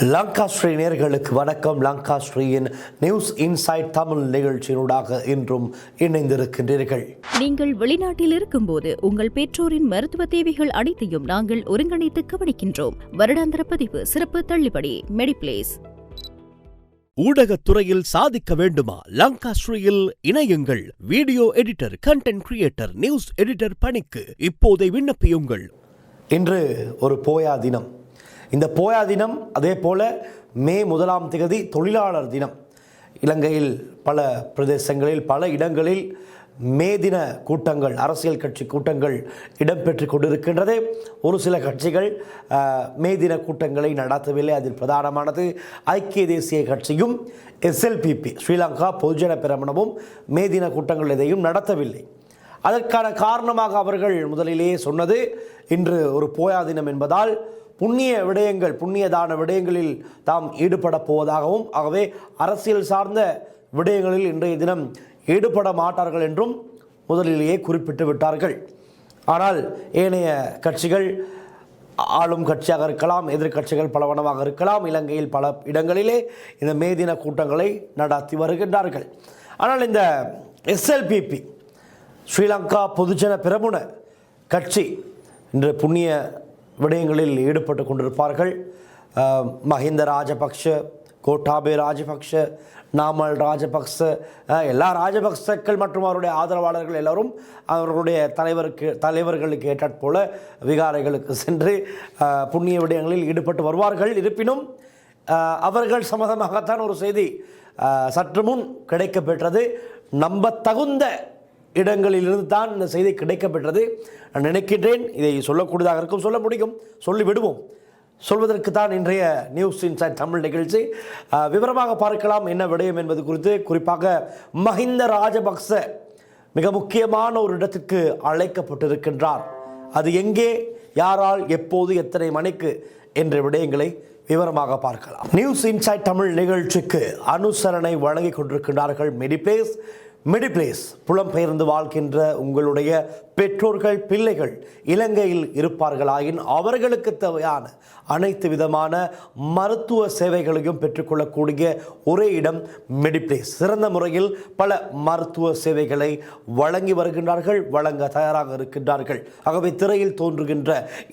லங்காஸ்ரீ நேயர்களுக்கு வணக்கம். லங்காஸ்ரீயின் news inside Tamil நிகழ்ச்சியினூடாக இன்றும் இணைந்திருக்கின்றீர்கள். நீங்கள் வெளிநாட்டில் இருக்கும்போது உங்கள் பெற்றோரின் மருத்துவ தேவைகள் அனைத்தையும் நாங்கள் ஒருங்கிணைத்து கவனிக்கின்றோம். வருடாந்திர பதிவு சிறப்பு தள்ளுபடி மெடிப்ளேஸ். ஊடகத்துறையில் சாதிக்க வேண்டுமா? லங்காஸ்ரீயில் இணையுங்கள். Video editor, content creator, news editor பணிக்கு இப்போதை விண்ணப்பியுங்கள். இன்று ஒரு போயா தினம். இந்த போயா தினம் அதே போல மே 1 தொழிலாளர் தினம். இலங்கையில் பல பிரதேசங்களில் பல இடங்களில் மே தின கூட்டங்கள், அரசியல் கட்சி கூட்டங்கள் இடம்பெற்று கொண்டிருக்கின்றது. ஒரு சில கட்சிகள் மே தின கூட்டங்களை நடத்தவில்லை. அதில் பிரதானமானது ஐக்கிய தேசிய கட்சியும் SLPP ஸ்ரீலங்கா பொதுஜன பெரமுனவும் மே தின கூட்டங்கள் எதையும் நடத்தவில்லை. அதற்கான காரணமாக அவர்கள் முதலிலேயே சொன்னது, இன்று ஒரு போயா தினம் என்பதால் புண்ணிய விடயங்கள், புண்ணியதான விடயங்களில் தாம் ஈடுபட போவதாகவும், ஆகவே அரசியல் சார்ந்த விடயங்களில் இன்றைய தினம் ஈடுபட மாட்டார்கள் என்றும் முதலிலேயே குறிப்பிட்டு விட்டார்கள். ஆனால் ஏனைய கட்சிகள், ஆளும் கட்சியாக இருக்கலாம், எதிர்கட்சிகள் பலவனமாக இருக்கலாம், இலங்கையில் பல இடங்களிலே இந்த மே தின கூட்டங்களை நடத்தி வருகின்றார்கள். ஆனால் இந்த SLPP ஸ்ரீலங்கா பொதுஜன பெரமுன கட்சி இன்று புண்ணிய விடயங்களில் ஈடுபட்டு கொண்டிருப்பார்கள். மஹிந்த ராஜபக்ஷ, கோட்டாபே ராஜபக்ஷ, நாமல் ராஜபக்ச, எல்லா ராஜபக்சக்கள் மற்றும் அவருடைய ஆதரவாளர்கள் எல்லோரும் அவர்களுடைய தலைவர்களுக்கு ஏற்றாற்போல விகாரைகளுக்கு சென்று புண்ணிய விடயங்களில் ஈடுபட்டு வருவார்கள். இருப்பினும் அவர்கள் சம்பந்தமாகத்தான் ஒரு செய்தி சற்று முன் கிடைக்கப்பெற்றது. நம்ப தகுந்த இடங்களிலிருந்து தான் இந்த செய்தி கிடைக்கப்பெற்றது. நான் நினைக்கின்றேன் இதை சொல்லக்கூடியதாக இருக்கும், சொல்ல முடியும், சொல்லிவிடுவோம். சொல்வதற்கு தான் இன்றைய நியூஸ் இன்சைட் தமிழ் நிகழ்ச்சி. விவரமாக பார்க்கலாம் என்ன விடயம் என்பது குறித்து. குறிப்பாக மஹிந்த ராஜபக்ச மிக முக்கியமான ஒரு இடத்திற்கு அழைக்கப்பட்டிருக்கின்றார். அது எங்கே, யாரால், எப்போது, எத்தனை மணிக்கு என்ற விடயங்களை விவரமாக பார்க்கலாம். நியூஸ் இன்சைட் தமிழ் நிகழ்ச்சிக்கு அனுசரணை வழங்கி கொண்டிருக்கின்றார்கள் மெடிப்ளேஸ். புலம்பெயர்ந்து வாழ்கின்ற உங்களுடைய பெற்றோர்கள், பிள்ளைகள் இலங்கையில் இருப்பார்களாயின் அவர்களுக்கு தேவையான அனைத்து விதமான மருத்துவ சேவைகளையும் பெற்றுக்கொள்ளக்கூடிய ஒரே இடம் மெடிப்ளேஸ். சிறந்த முறையில் பல மருத்துவ சேவைகளை வழங்கி வருகின்றார்கள், வழங்க தயாராக இருக்கின்றார்கள். ஆகவே திரையில் தோன்றுகின்ற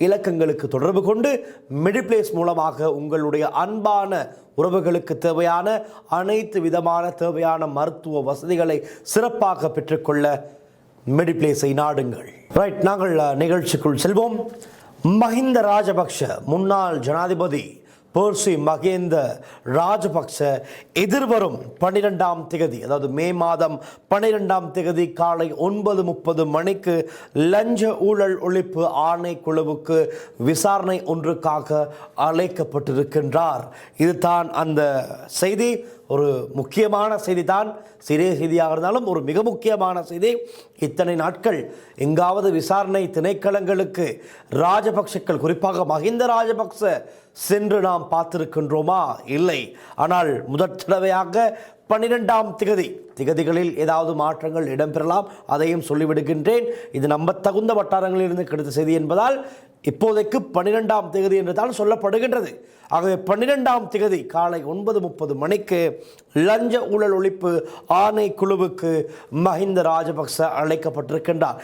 இலக்கங்களுக்கு தொடர்பு கொண்டு மெடிப்ளேஸ் மூலமாக உங்களுடைய அன்பான உறவுகளுக்கு தேவையான அனைத்து விதமான தேவையான மருத்துவ வசதிகளை சிறப்பாக பெற்றுக்கொள்ள மெடிப்ளேஸை நாடுங்கள். ரைட், நாங்கள் நிகழ்ச்சிக்குள் செல்வோம். மஹிந்த ராஜபக்ஷ, முன்னாள் ஜனாதிபதி பெர்சி மஹிந்த ராஜபக்ச எதிர்வரும் 12ஆம் தேதி, அதாவது மே மாதம் 12ஆம் தேதி காலை 9:30 மணிக்கு லஞ்ச ஊழல் ஒழிப்பு ஆணைக்குழுவுக்கு விசாரணை ஒன்றுக்காக அழைக்கப்பட்டிருக்கின்றார். இதுதான் அந்த செய்தி. ஒரு முக்கியமான செய்தி தான், சிறிய செய்தியாக இருந்தாலும் ஒரு மிக முக்கியமான செய்தி. இத்தனை நாட்கள் எங்காவது விசாரணை திணைக்களங்களுக்கு ராஜபக்சக்கள், குறிப்பாக மஹிந்த ராஜபக்ச சென்று நாம் பார்த்திருக்கின்றோமா? இல்லை. ஆனால் முதற் தடவையாக 12ஆம் திகதிகளில் ஏதாவது மாற்றங்கள் இடம்பெறலாம், அதையும் சொல்லிவிடுகின்றேன். இது நம்பத்தகுந்த வட்டாரங்களில் இருந்து கிடைத்த செய்தி என்பதால் இப்போதைக்கு 12ஆம் தேதி என்று தான் சொல்லப்படுகின்றது. ஆகவே 12ஆம் தேதி காலை 9:30 மணிக்கு லஞ்ச ஊழல் ஒழிப்பு ஆணைக்குழுவுக்கு மஹிந்த ராஜபக்ச அழைக்கப்பட்டிருக்கின்றார்.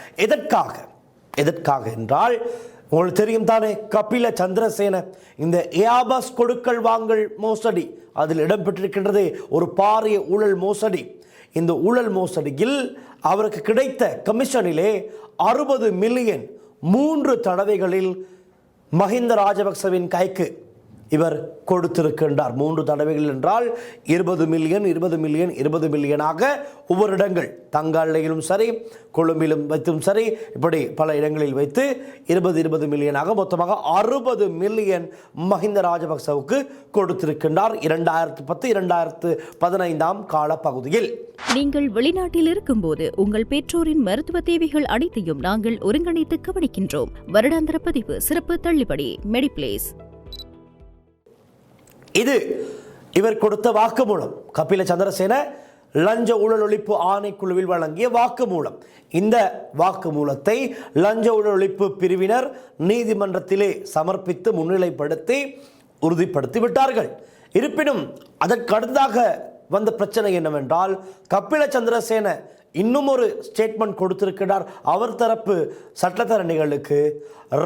எதற்காக என்றால், உங்களுக்கு தெரியும் தானே, கபில சந்திரசேன இந்த ஏர்பஸ் கொடுக்கல் வாங்கல் மோசடி அதில் இடம்பெற்றிருக்கின்றது. ஒரு பாரிய ஊழல் மோசடி. இந்த ஊழல் மோசடியில் அவருக்கு கிடைத்த கமிஷனிலே 60 மில்லியன் 3 தடவைகளில் மஹிந்த ராஜபக்சவின் கைக்கு இவர் கொடுத்திருக்கின்றார். 3 தடவைகள் என்றால் 20 மில்லியனாக ஒவ்வொரு இடங்கள், தங்காலையிலும் சரி, கொழும்பிலும் வைத்தும் சரி, இப்படி பல இடங்களில் வைத்து 20 மில்லியனாக மொத்தமாக 60 மில்லியன் மஹிந்த ராஜபக்சவுக்கு கொடுத்திருக்கின்றார் 2010-2015 கால பகுதியில். நீங்கள் வெளிநாட்டில் இருக்கும்போது உங்கள் பெற்றோரின் மருத்துவ தேவைகள் அனைத்தையும் நாங்கள் ஒருங்கிணைத்து கவனிக்கின்றோம். வருடாந்திர பதிவு சிறப்பு தள்ளுபடி மெடிப்ளேஸ். இது இவர் கொடுத்த வாக்குமூலம். கபில சந்திரசேன லஞ்ச ஊழல் ஒழிப்பு ஆணைக்குழுவில் வழங்கிய வாக்குமூலம். இந்த வாக்குமூலத்தை லஞ்ச ஊழல் ஒழிப்பு பிரிவினர் நீதிமன்றத்திலே சமர்ப்பித்து முன்னிலைப்படுத்தி உறுதிப்படுத்தி விட்டார்கள். இருப்பினும் அதற்கு அடுத்ததாக வந்த பிரச்சனை என்னவென்றால், கபில சந்திரசேன இன்னும் ஒரு ஸ்டேட்மெண்ட் கொடுத்திருக்கிறார். அவர் தரப்பு சட்டத்தரணிகளுக்கு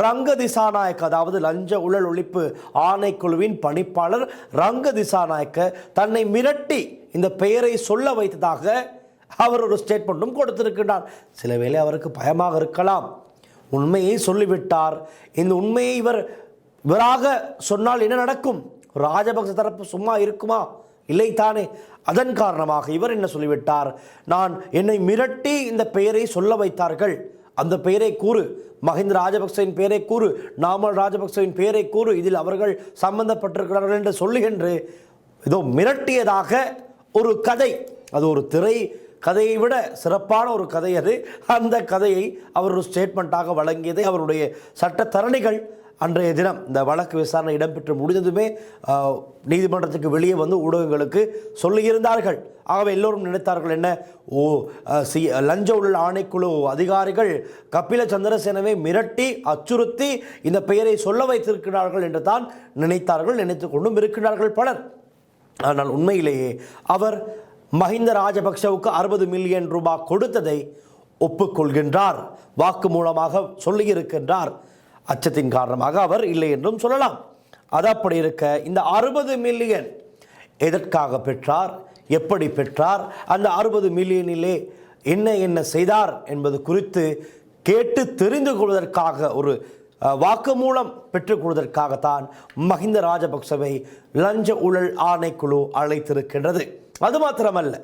ரங்க திசாநாயக்க, அதாவது லஞ்ச ஊழல் ஒழிப்பு ஆணைக்குழுவின் பணிப்பாளர் ரங்க திசாநாயக்க தன்னை மிரட்டி இந்த பெயரை சொல்ல வைத்ததாக அவர் ஒரு ஸ்டேட்மெண்ட்டும் கொடுத்திருக்கிறார். சில வேளை அவருக்கு பயமாக இருக்கலாம். உண்மையை சொல்லிவிட்டார். இந்த உண்மையை இவராக சொன்னால் என்ன நடக்கும்? ராஜபக்ச தரப்பு சும்மா இருக்குமா? இல்லை தானே. அதன் காரணமாக இவர் என்ன சொல்லிவிட்டார், என்னை மிரட்டி இந்த பெயரை சொல்ல வைத்தார்கள், அந்த பெயரை கூறு, மஹிந்த ராஜபக்சவின் பெயரை கூறு, நாமல் ராஜபக்சவின் பெயரை கூறு, இதில் அவர்கள் சம்பந்தப்பட்டிருக்கிறார்கள் என்று சொல்லுகின்ற ஏதோ மிரட்டியதாக ஒரு கதை, அது ஒரு திரை கதையை விட சிறப்பான ஒரு கதை அது. அந்த கதையை அவர் ஒரு ஸ்டேட்மெண்ட்டாக வழங்கியதை அவருடைய சட்டத்தரணிகள் அன்றைய தினம் இந்த வழக்கு விசாரணை இடம்பெற்று முடிந்ததுமே நீதிமன்றத்துக்கு வெளியே வந்து ஊடகங்களுக்கு சொல்லியிருந்தார்கள். ஆகவே எல்லோரும் நினைத்தார்கள் என்ன, லஞ்ச ஊழல் ஆணைக்குழு அதிகாரிகள் கபில சந்திரசேனவை மிரட்டி அச்சுறுத்தி இந்த பெயரை சொல்ல வைத்திருக்கிறார்கள் என்று தான் நினைத்தார்கள், நினைத்து கொண்டும் இருக்கிறார்கள் பலர். ஆனால் உண்மையிலேயே அவர் மஹிந்த ராஜபக்சவுக்கு 60 மில்லியன் ரூபாய் கொடுத்ததை ஒப்புக்கொள்கின்றார், வாக்கு மூலமாக சொல்லியிருக்கின்றார். அச்சத்தின் காரணமாக அவர் இல்லை என்றும் சொல்லலாம். அது அப்படி இருக்க இந்த 60 மில்லியன் எதற்காக பெற்றார், எப்படி பெற்றார், அந்த 60 மில்லியனிலே என்ன செய்தார் என்பது குறித்து கேட்டு தெரிந்து கொள்வதற்காக, ஒரு வாக்குமூலம் பெற்றுக் கொள்வதற்காகத்தான் மஹிந்த ராஜபக்சவை லஞ்ச ஊழல் ஆணைக்குழு அழைத்திருக்கின்றது. அது மாத்திரமல்ல,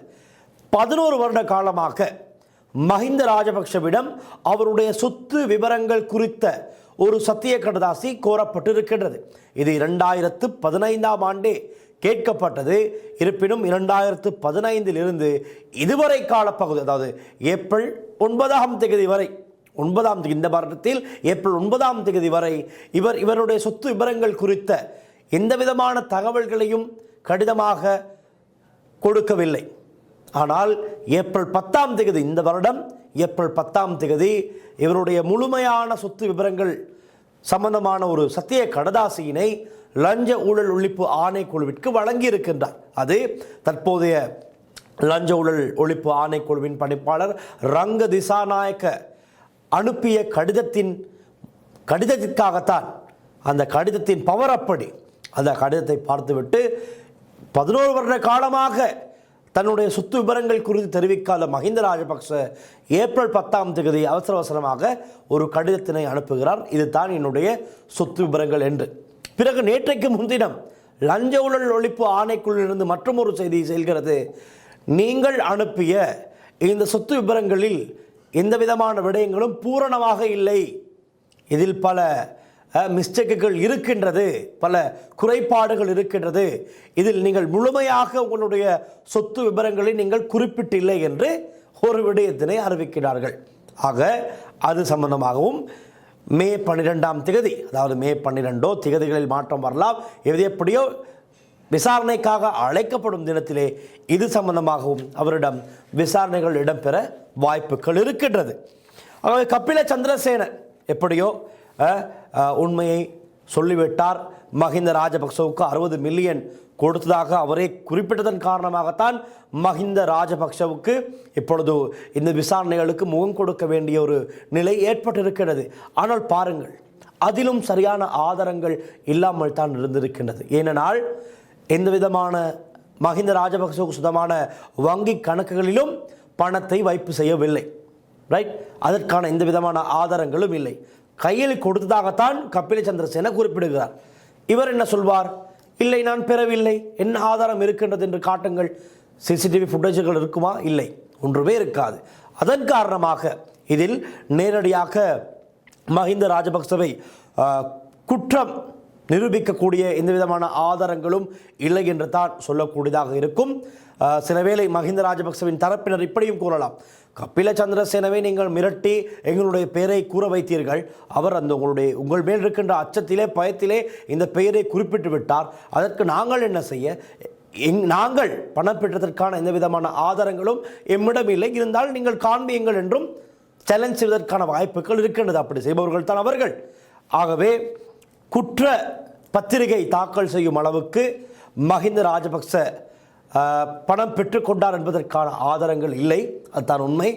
11 வருட காலமாக மஹிந்த ராஜபக்சவிடம் அவருடைய சொத்து விவரங்கள் குறித்த ஒரு சத்திய கடதாசி கோரப்பட்டிருக்கின்றது. இது 2015ஆம் ஆண்டே கேட்கப்பட்டது. இருப்பினும் 2015 இருந்து இதுவரை காலப்பகுதி, அதாவது ஏப்ரல் 9ஆம் தேதி வரை, 9ஆம் தேதி, இந்த வருடத்தில் ஏப்ரல் 9ஆம் தேதி வரை இவருடைய சொத்து விவரங்கள் குறித்த எந்த விதமான தகவல்களையும் கடிதமாக கொடுக்கவில்லை. ஆனால் ஏப்ரல் 10ஆம் தேதி, இந்த வருடம் ஏப்ரல் 10ஆம் தேதி இவருடைய முழுமையான சொத்து விவரங்கள் சம்பந்தமான ஒரு சத்திய கடதாசியினை லஞ்ச ஊழல் ஒழிப்பு ஆணைக்குழுவிற்கு வழங்கியிருக்கின்றார். அது தற்போதைய லஞ்ச ஊழல் ஒழிப்பு ஆணைக்குழுவின் பணிப்பாளர் ரங்க திசாநாயக்க அனுப்பிய கடிதத்திற்காகத்தான். அந்த கடிதத்தின் பவர் அப்படி. அந்த கடிதத்தை பார்த்துவிட்டு 11 வருட காலமாக தன்னுடைய சொத்து விவரங்கள் குறித்து தெரிவிக்காத மஹிந்த ராஜபக்ச ஏப்ரல் 10ஆம் தேதி அவசரமாக ஒரு கடிதத்தினை அனுப்புகிறார். இதுதான் என்னுடைய சொத்து விவரங்கள் என்று. பிறகு நேற்றைக்கு முன்தினம் லஞ்ச ஊழல் ஒழிப்பு ஆணைக்குழுவிலிருந்து மற்றும் ஒரு செய்தி செல்கிறது. நீங்கள் அனுப்பிய இந்த சொத்து விவரங்களில் எந்த விதமான விடயங்களும் பூரணமாக இல்லை, இதில் பல மிஸ்டேக்குகள் இருக்கின்றது, பல குறைபாடுகள் இருக்கின்றது, இதில் நீங்கள் முழுமையாக உங்களுடைய சொத்து விவரங்களை நீங்கள் குறிப்பிட்டில்லை என்று ஒரு விடயத்தினை அறிவிக்கிறார்கள். ஆக அது சம்பந்தமாகவும் மே 12ஆம் தேதி, அதாவது மே 12 திகதிகளில் மாற்றம் வரலாம், எது எப்படியோ விசாரணைக்காக அழைக்கப்படும் தினத்திலே இது சம்பந்தமாகவும் அவரிடம் விசாரணைகள் இடம்பெற வாய்ப்புகள் இருக்கின்றது. ஆகவே கபில சந்திரசேன எப்படியோ உண்மையை சொல்லிவிட்டார். மஹிந்த ராஜபக்சவுக்கு 60 மில்லியன் கொடுத்ததாக அவரே குறிப்பிட்டதன் காரணமாகத்தான் மஹிந்த ராஜபக்சவுக்கு இப்பொழுது இந்த விசாரணைகளுக்கு முகம் கொடுக்க வேண்டிய ஒரு நிலை ஏற்பட்டிருக்கிறது. ஆனால் பாருங்கள், அதிலும் சரியான ஆதாரங்கள் இல்லாமல் தான் இருந்திருக்கின்றது. ஏனென்றால் எந்த விதமான மஹிந்த ராஜபக்சவுக்கு சுத்தமான வங்கி கணக்குகளிலும் பணத்தை வைப்பு செய்யவில்லை. ரைட், அதற்கான எந்த விதமான ஆதாரங்களும் இல்லை. கையில் கொடுத்ததாகத்தான் கபில சந்திரசேன குறிப்பிடுகிறார். இவர் என்ன சொல்வார்? இல்லை, நான் பெறவில்லை, என்ன ஆதாரம் இருக்கின்றது என்று காட்டுங்கள். சிசிடிவி ஃபுட்டேஜுகள் இருக்குமா? இல்லை, ஒன்றுமே இருக்காது. அதன் காரணமாக இதில் நேரடியாக மஹிந்த ராஜபக்சவை குற்றம் நிரூபிக்கக்கூடிய எந்த விதமான ஆதாரங்களும் இல்லை என்று தான் சொல்லக்கூடியதாக இருக்கும். சில வேளை மஹிந்த ராஜபக்சவின் தரப்பினர் இப்படியும் கூறலாம், கபில சந்திரசேனவை நீங்கள் மிரட்டி எங்களுடைய பெயரை கூற வைத்தீர்கள், அவர் உங்கள் மேல் இருக்கின்ற அச்சத்திலே பயத்திலே இந்த பெயரை குறிப்பிட்டு விட்டார், அதற்கு நாங்கள் என்ன செய்ய? நாங்கள் பணம் பெற்றதற்கான எந்த விதமான ஆதாரங்களும் எம்மிடம் இல்லை, இருந்தால் நீங்கள் காண்பியுங்கள் என்றும் சேலஞ்ச் செய்வதற்கான வாய்ப்புகள் இருக்கின்றது. அப்படி செய்பவர்கள் தான் அவர்கள். ஆகவே குற்ற பத்திரிகை தாக்கல் செய்யும் அளவுக்கு மஹிந்த ராஜபக்ச பணம் பெற்றுக்கொண்டார் என்பதற்கான ஆதாரங்கள் இல்லை. அதுதான் உண்மை.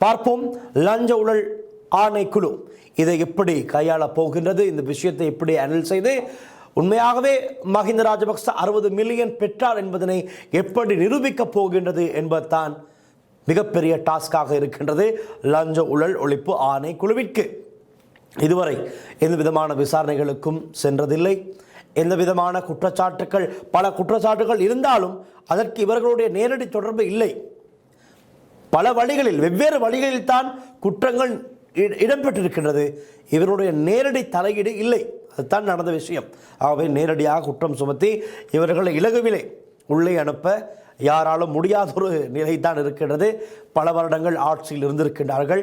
பார்ப்போம். லஞ்ச ஊழல் ஆணைக்குழு இதை எப்படி கையாளப் போகின்றது, இந்த விஷயத்தை எப்படி ஹேண்டில் செய்து உண்மையாகவே மஹிந்த ராஜபக்ச 60 மில்லியன் பெற்றார் என்பதனை எப்படி நிரூபிக்கப் போகின்றது என்பதுதான் மிகப்பெரிய டாஸ்காக இருக்கின்றது லஞ்ச ஊழல் ஒழிப்பு ஆணைக்குழுவிற்கு. இதுவரை எந்த விதமான விசாரணைகளுக்கும் சென்றதில்லை. எந்த விதமான குற்றச்சாட்டுகள், பல குற்றச்சாட்டுகள் இருந்தாலும் அதற்கு இவர்களுடைய நேரடி தொடர்பு இல்லை. பல வழிகளில், வெவ்வேறு வழிகளில் தான் குற்றங்கள் இடம்பெற்றிருக்கின்றது. இவருடைய நேரடி தலையீடு இல்லை. அதுதான் நடந்த விஷயம். ஆகவே நேரடியாக குற்றம் சுமத்தி இவர்களை இலகுவிலே உள்ளே அனுப்ப யாராலும் முடியாத ஒரு நிலை தான் இருக்கின்றது. பல வருடங்கள் ஆட்சியில் இருந்திருக்கின்றார்கள்.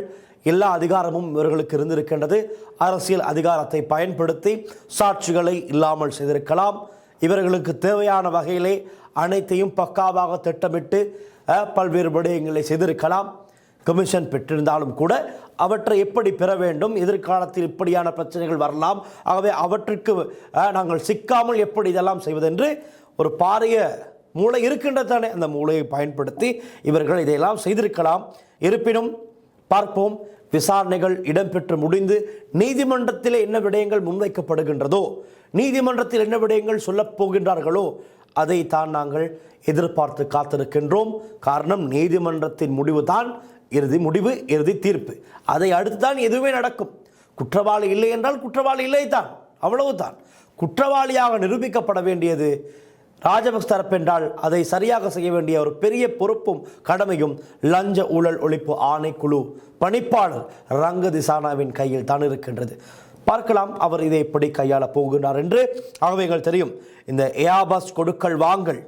எல்லா அதிகாரமும் இவர்களுக்கு இருந்திருக்கின்றது. அரசியல் அதிகாரத்தை பயன்படுத்தி சாட்சிகளை இல்லாமல் செய்திருக்கலாம். இவர்களுக்கு தேவையான வகையிலே அனைத்தையும் பக்காவாக திட்டமிட்டு பல்வேறு விடயங்களை செய்திருக்கலாம். கமிஷன் பெற்றிருந்தாலும் கூட அவற்றை எப்படி பெற வேண்டும், எதிர்காலத்தில் இப்படியான பிரச்சனைகள் வரலாம், ஆகவே அவற்றுக்கு நாங்கள் சிக்காமல் எப்படி இதெல்லாம் செய்வதென்று ஒரு பாரிய மூளை இருக்கின்றது தானே. அந்த மூளையை பயன்படுத்தி இவர்கள் இதையெல்லாம் செய்திருக்கலாம். இருப்பினும் பார்ப்போம். விசாரணைகள் இடம்பெற்று முடிந்து நீதிமன்றத்தில் என்ன விடயங்கள் முன்வைக்கப்படுகின்றதோ, நீதிமன்றத்தில் என்ன விடயங்கள் சொல்லப் போகின்றார்களோ அதைத்தான் நாங்கள் எதிர்பார்த்து காத்திருக்கின்றோம். காரணம், நீதிமன்றத்தின் முடிவு தான் இறுதி முடிவு, இறுதி தீர்ப்பு. அதை அடுத்து தான் எதுவுமே நடக்கும். குற்றவாளி இல்லை என்றால் குற்றவாளி இல்லை தான், அவ்வளவுதான். குற்றவாளியாக நிரூபிக்கப்பட வேண்டியது ராஜபக்ச தரப்பென்றால் அதை சரியாக செய்ய வேண்டிய ஒரு பெரிய பொறுப்பும் கடமையும் லஞ்ச ஊழல் ஒழிப்பு ஆணைக்குழு பணிப்பாளர் ரங்க திசானாவின் கையில் தான் இருக்கின்றது. பார்க்கலாம் அவர் இதை எப்படி கையாளப் போகிறார் என்று. ஆகவே எங்கள் தெரியும் இந்த ஏஆபஸ் கொடுக்கல் வாங்கல்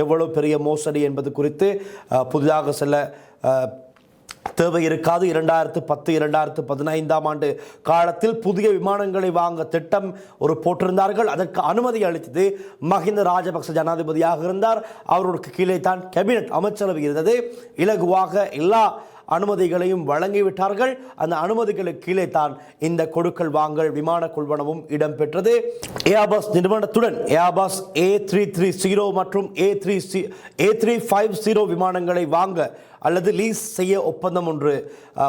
எவ்வளவு பெரிய மோசடி என்பது குறித்து புதிதாக செல்ல தேவை இருக்காது. 2010-2015 ஆண்டு காலத்தில் புதிய விமானங்களை வாங்க திட்டம் ஒரு போட்டிருந்தார்கள். அதற்கு அனுமதி அளித்தது மஹிந்த ராஜபக்ச ஜனாதிபதியாக இருந்தார். அவருக்கு கீழே தான் கேபினட் அமைச்சரவை இருந்தது. இலகுவாக எல்லா அனுமதிகளையும் வழங்கிவிட்டார்கள். அந்த அனுமதிகளுக்கு கீழே தான் இந்த கொடுக்கல் வாங்கல் விமான கொள்வனவும் இடம்பெற்றது. ஏஆபஸ் நிறுவனத்துடன் ஏஆபஸ் A330 மற்றும் A350 விமானங்களை வாங்க அல்லது லீஸ் செய்ய ஒப்பந்தம் ஒன்று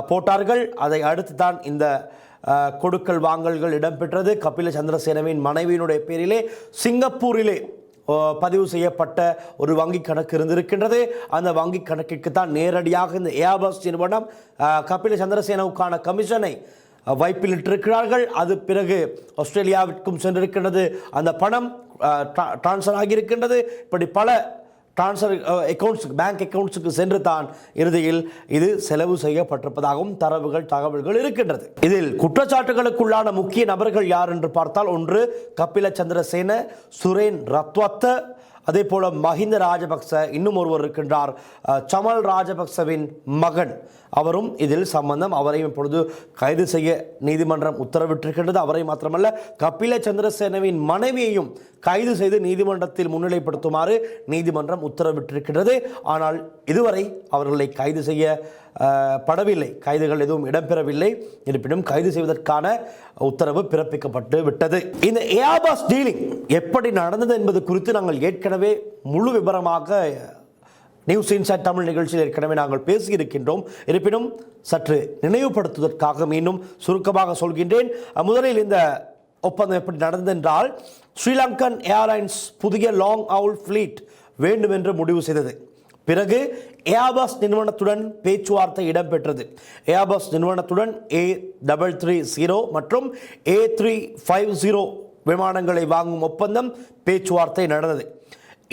போட்டார்கள். அதை அடுத்து தான் இந்த கொடுக்கல் வாங்கல்கள் இடம்பெற்றது. கபில சந்திரசேனவின் மனைவியினுடைய பேரிலே சிங்கப்பூரிலே பதிவு செய்யப்பட்ட ஒரு வங்கி கணக்கு இருந்திருக்கின்றது. அந்த வங்கி கணக்கிற்கு தான் நேரடியாக இந்த ஏஆபஸ் நிறுவனம் கபில சந்திரசேனவுக்கான கமிஷனை வைப்பிலிட்டிருக்கிறார்கள். அது பிறகு ஆஸ்திரேலியாவிற்கும் சென்றிருக்கின்றது. அந்த பணம் டிரான்ஸ்ஃபர் ஆகியிருக்கின்றது. இப்படி பல டிரான்ஸ்ஃபர் அக்கௌண்ட்ஸுக்கு, பேங்க் அக்கௌண்ட்ஸுக்கு சென்று தான் இறுதியில் இது செலவு செய்யப்பட்டிருப்பதாகவும் தகவல்கள் இருக்கின்றது. இதில் குற்றச்சாட்டுகளுக்குள்ளான முக்கிய நபர்கள் யார் என்று பார்த்தால், ஒன்று கபில சந்திரசேன, சுரேன் ரத்வத்த, அதே போல மஹிந்த ராஜபக்ச, இன்னும் ஒருவர் இருக்கின்றார் சமல் ராஜபக்சவின் மகன், அவரும் இதில் சம்பந்தம். அவரையும் இப்பொழுது கைது செய்ய நீதிமன்றம் உத்தரவிட்டிருக்கின்றது. அவரை மாத்திரமல்ல, கபில சந்திரசேனவின் மனைவியையும் கைது செய்து நீதிமன்றத்தில் முன்னிலைப்படுத்துமாறு நீதிமன்றம் உத்தரவிட்டிருக்கின்றது. ஆனால் இதுவரை அவர்களை கைது செய்ய படவில்லை. கைதுகள் எதுவும் இடம்பெறவில்லை. இருப்பினும் கைது செய்வதற்கான உத்தரவு பிறப்பிக்கப்பட்டு விட்டது. இந்த ஏஆபஸ் டீலிங் எப்படி நடந்தது என்பது குறித்து நாங்கள் ஏற்கனவே முழு விவரமாக நியூஸ் இன்சைட் தமிழ் நிகழ்ச்சியில் ஏற்கனவே நாங்கள் பேசியிருக்கின்றோம். இருப்பினும் சற்று நினைவுபடுத்துவதற்காக மீண்டும் சுருக்கமாக சொல்கின்றேன். முதலில் இந்த ஒப்பந்தம் எப்படி நடந்தது என்றால், ஸ்ரீலங்கன் ஏர்லைன்ஸ் புதிய லாங் ஹவுல் ஃப்ளீட் வேண்டும் என்று முடிவு செய்தது. பிறகு ஏஆபஸ் நிறுவனத்துடன் பேச்சுவார்த்தை இடம்பெற்றது. ஏஆபஸ் நிறுவனத்துடன் A330 மற்றும் A350 விமானங்களை வாங்கும் ஒப்பந்தம் பேச்சுவார்த்தை நடந்தது.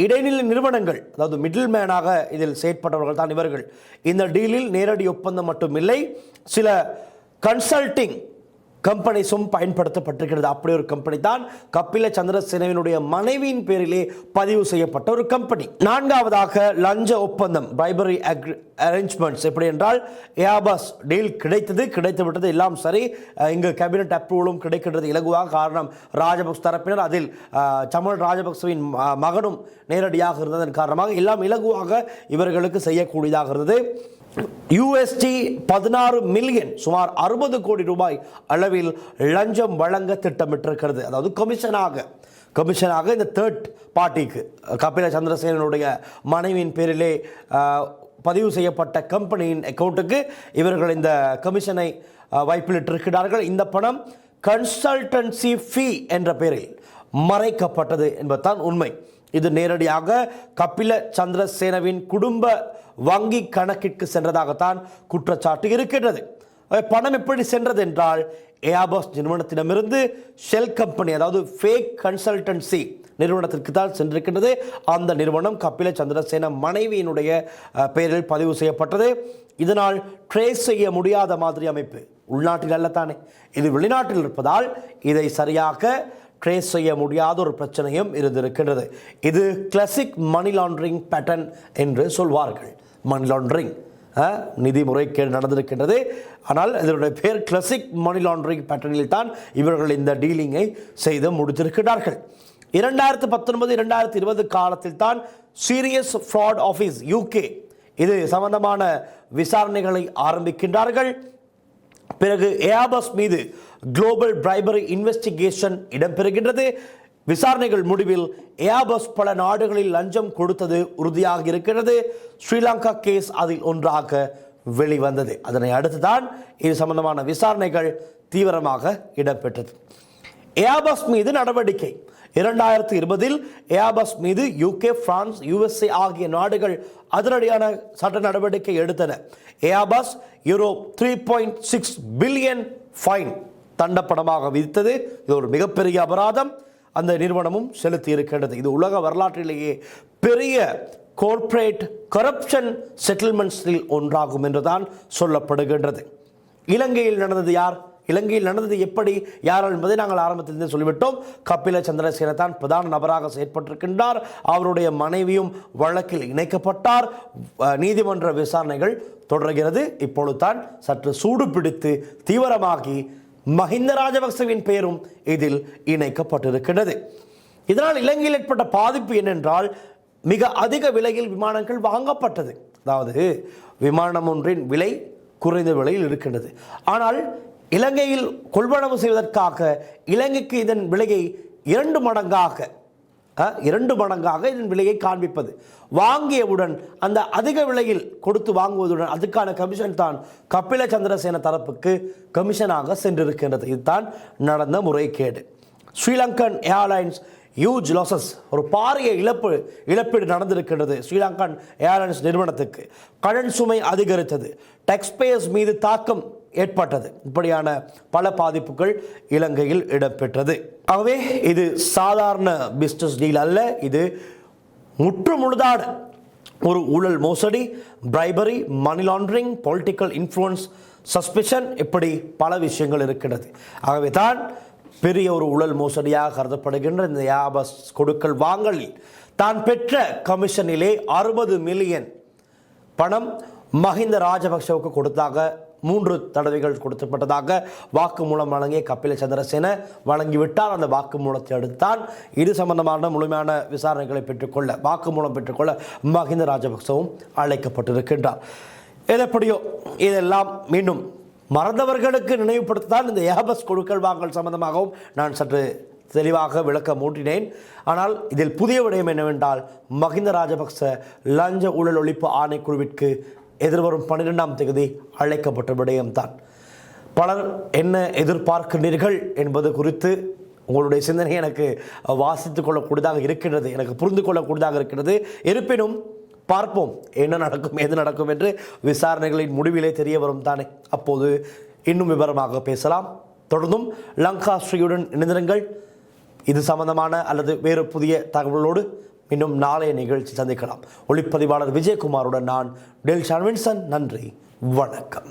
இடைநிலை நிறுவனங்கள், அதாவது மிடில் மேனாக இதில் செயற்பட்டவர்கள் தான் இவர்கள். இந்த டீலில் நேரடி ஒப்பந்தம் மட்டுமில்லை, சில கன்சல்டிங் கம்பெனிஸும் பயன்படுத்தப்பட்டிருக்கிறது. அப்படி ஒரு கம்பெனி தான் கபில சந்திரசேனவினுடைய மனைவியின் பேரிலே பதிவு செய்யப்பட்ட ஒரு கம்பெனி. நான்காவதாக லஞ்ச ஒப்பந்தம், பிரைபரி அரேஞ்ச்மெண்ட்ஸ். எப்படி என்றால், ஏஆபஸ் டீல் கிடைத்து விட்டது, எல்லாம் சரி. இங்கு கேபினட் அப்ரூவலும் கிடைக்கின்றது இலகுவாக. காரணம், ராஜபக்ச தரப்பினர், அதில் சமல் ராஜபக்சவின் மகனும் நேரடியாக இருந்ததன் காரணமாக எல்லாம் இலகுவாக இவர்களுக்கு செய்யக்கூடியதாக இருந்தது. USD 16 மில்லியன் சுமார் 60 கோடி ரூபாய் அளவில் லஞ்சம் வழங்க திட்டமிட்டிருக்கிறது. அதாவது கமிஷனாக இந்த தேர்ட் பார்ட்டிக்கு கபில சந்திரசேனனுடைய மனைவியின் பேரிலே பதிவு செய்யப்பட்ட கம்பெனியின் அக்கௌண்ட்டுக்கு இவர்கள் இந்த கமிஷனை வைப்பிலிட்டிருக்கிறார்கள். இந்த பணம் கன்சல்டன்சி ஃபீ என்ற பெயரில் மறைக்கப்பட்டது என்பதுதான் உண்மை. இது நேரடியாக கபில சந்திரசேனவின் குடும்ப வங்கி கணக்கிற்கு சென்றதாகத்தான் குற்றச்சாட்டு இருக்கின்றது. பணம் எப்படி சென்றது என்றால் ஏர்பஸ் நிறுவனத்திடமிருந்து ஷெல் கம்பெனி, அதாவது ஃபேக் கன்சல்டன்சி நிறுவனத்திற்கு தான் சென்றிருக்கின்றது. அந்த நிறுவனம் கபில சந்திரசேன மனைவியினுடைய பெயரில் பதிவு செய்யப்பட்டது. இதனால் ட்ரேஸ் செய்ய முடியாத மாதிரி அமைப்பு. உள்நாட்டில் அல்லத்தானே, இது வெளிநாட்டில் இருப்பதால் இதை சரியாக ட்ரேஸ் செய்ய முடியாத ஒரு பிரச்சனையும் இருந்திருக்கின்றது. இது கிளாசிக் மணி லாண்டரிங் பேட்டர்ன் என்று சொல்வார்கள். மணி லாண்டரிங் நிதி முறைகேடு நடந்திருக்கின்றது. ஆனால் இதனுடைய பேர் கிளாசிக் மணி லாண்டரிங் பேட்டர்னில் தான் இவர்கள் இந்த டீலிங்கை செய்து முடித்திருக்கிறார்கள். 2019-2020 காலத்தில் தான் சீரியஸ் ஃப்ராட் ஆஃபீஸ் UK இது சம்பந்தமான விசாரணைகளை ஆரம்பிக்கின்றார்கள். பிறகு ஏர்பஸ் மீது குளோபல் பிரைபரி இன்வெஸ்டிகேஷன் இடம்பெறுகின்றது. விசாரணைகள் முடிவில் ஏர்பஸ் பல நாடுகளில் லஞ்சம் கொடுத்தது உறுதியாக இருக்கிறது. ஸ்ரீலங்கா கேஸ் அதில் ஒன்றாக வெளிவந்தது. அதனை அடுத்துதான் இது சம்பந்தமான விசாரணைகள் தீவிரமாக இடம்பெற்றது. ஏர்பஸ் மீது நடவடிக்கை 2020 ஏர்பஸ் மீது UK, பிரான்ஸ், USA ஆகிய நாடுகள் அதிரடியான சட்ட நடவடிக்கை எடுத்தன. ஏர்பஸ் €3.6 பில்லியன் ஃபைன் தண்டப்படமாக விதித்தது. இது ஒரு மிகப்பெரிய அபராதம் அந்த நிறுவனமும் செலுத்தி இருக்கின்றது. இது உலக வரலாற்றிலேயே பெரிய கார்ப்பரேட் கரப்ஷன் செட்டில்மெண்ட்ஸில் ஒன்றாகும் என்றுதான் சொல்லப்படுகின்றது. இலங்கையில் நடந்தது யார்? இலங்கையில் நடந்தது எப்படி, யார் என்பதை நாங்கள் ஆரம்பத்திலிருந்து சொல்லிவிட்டோம். கபில சந்திரசேன தான் பிரதான நபராக செயற்பட்டிருக்கின்றார். அவருடைய மனைவியும் வழக்கில் இணைக்கப்பட்டார். நீதிமன்ற விசாரணைகள் தொடர்கிறது. இப்பொழுது தான் சற்று சூடு பிடித்து தீவிரமாகி மஹிந்த ராஜபக்சவின் பெயரும் இதில் இணைக்கப்பட்டிருக்கிறது. இதனால் இலங்கையில் ஏற்பட்ட பாதிப்பு என்னென்றால், மிக அதிக விலையில் விமானங்கள் வாங்கப்பட்டது. அதாவது விமானம் ஒன்றின் விலை குறைந்த விலையில் இருக்கின்றது. ஆனால் இலங்கையில் கொள்வனவு செய்வதற்காக இலங்கைக்கு இதன் விலையை 2 மடங்காக இதன் விலையை காண்பிப்பது, வாங்கியவுடன் அந்த அதிக விலையில் கொடுத்து வாங்குவதுடன் அதுக்கான கமிஷன் தான் கபில சந்திரசேன தரப்புக்கு கமிஷனாக சென்றிருக்கின்றது. இதுதான் நடந்த முறைகேடு. ஸ்ரீலங்கன் ஏர்லைன்ஸ் ஹியூஜ் லாசஸ், ஒரு பாரிய இழப்பீடு நடந்திருக்கின்றது. ஸ்ரீலங்கன் ஏர்லைன்ஸ் நிறுவனத்துக்கு கடன் சுமை அதிகரித்தது, டேக்ஸ்பேயர்ஸ் மீது தாக்கம் ஏற்பட்டது. இப்படியான பல பாதிப்புகள் இலங்கையில் இடம்பெற்றது. ஆகவே இது சாதாரண பிஸ்னஸ் டீல் அல்ல. இது முற்றுமுழுதான ஒரு ஊழல் மோசடி, bribery, money laundering, political influence, suspicion, இப்படி பல விஷயங்கள் இருக்கிறது. ஆகவே தான் பெரிய ஒரு ஊழல் மோசடியாக கருதப்படுகின்ற இந்த ஏர்பஸ் கொடுக்கல் வாங்கலில் தான் பெற்ற கமிஷனிலே 60 மில்லியன் பணம் மஹிந்த ராஜபக்சவுக்கு கொடுத்தாக 3 தடவைகள் கொடுக்கப்பட்டதாக வாக்குமூலம் வழங்கிய கபில சந்திரசேன வழங்கிவிட்டார். அந்த வாக்குமூலத்தை அடுத்தான் இது சம்பந்தமான முழுமையான விசாரணைகளை வாக்குமூலம் பெற்றுக்கொள்ள மஹிந்த ராஜபக்சவும் அழைக்கப்பட்டிருக்கின்றார். எதப்படியோ இதெல்லாம் மீண்டும் மறந்தவர்களுக்கு நினைவுபடுத்தத்தான் இந்த ஏர்பஸ் கொடுக்கல் வாங்கல் சம்பந்தமாகவும் நான் சற்று தெளிவாக விளக்க மூட்டினேன். ஆனால் இதில் புதிய விடயம் என்னவென்றால், மஹிந்த ராஜபக்ச லஞ்ச ஊழல் ஒழிப்பு ஆணைக்குழுவிற்கு எதிர்வரும் 12ஆம் தேதி அழைக்கப்பட்ட விடயம்தான். பலர் என்ன எதிர்பார்க்கின்றீர்கள் என்பது குறித்து உங்களுடைய சிந்தனை எனக்கு வாசித்துக் கொள்ளக்கூடியதாக இருக்கின்றது, எனக்கு புரிந்து கொள்ளக்கூடியதாக இருக்கின்றது. இருப்பினும் பார்ப்போம் என்ன நடக்கும், எது நடக்கும் என்று விசாரணைகளின் முடிவிலே தெரிய வரும் தானே. அப்போது இன்னும் விவரமாக பேசலாம். தொடர்ந்தும் லங்கா ஸ்ரீயுடன் இணைந்திருங்கள். இது சம்பந்தமான அல்லது வேறு புதிய தகவலோடு இன்னும் நாளைய நிகழ்ச்சி சந்திக்கலாம். ஒளிப்பதிவாளர் விஜயகுமாருடன் நான் டெல் ஷான்வின்சன். நன்றி, வணக்கம்.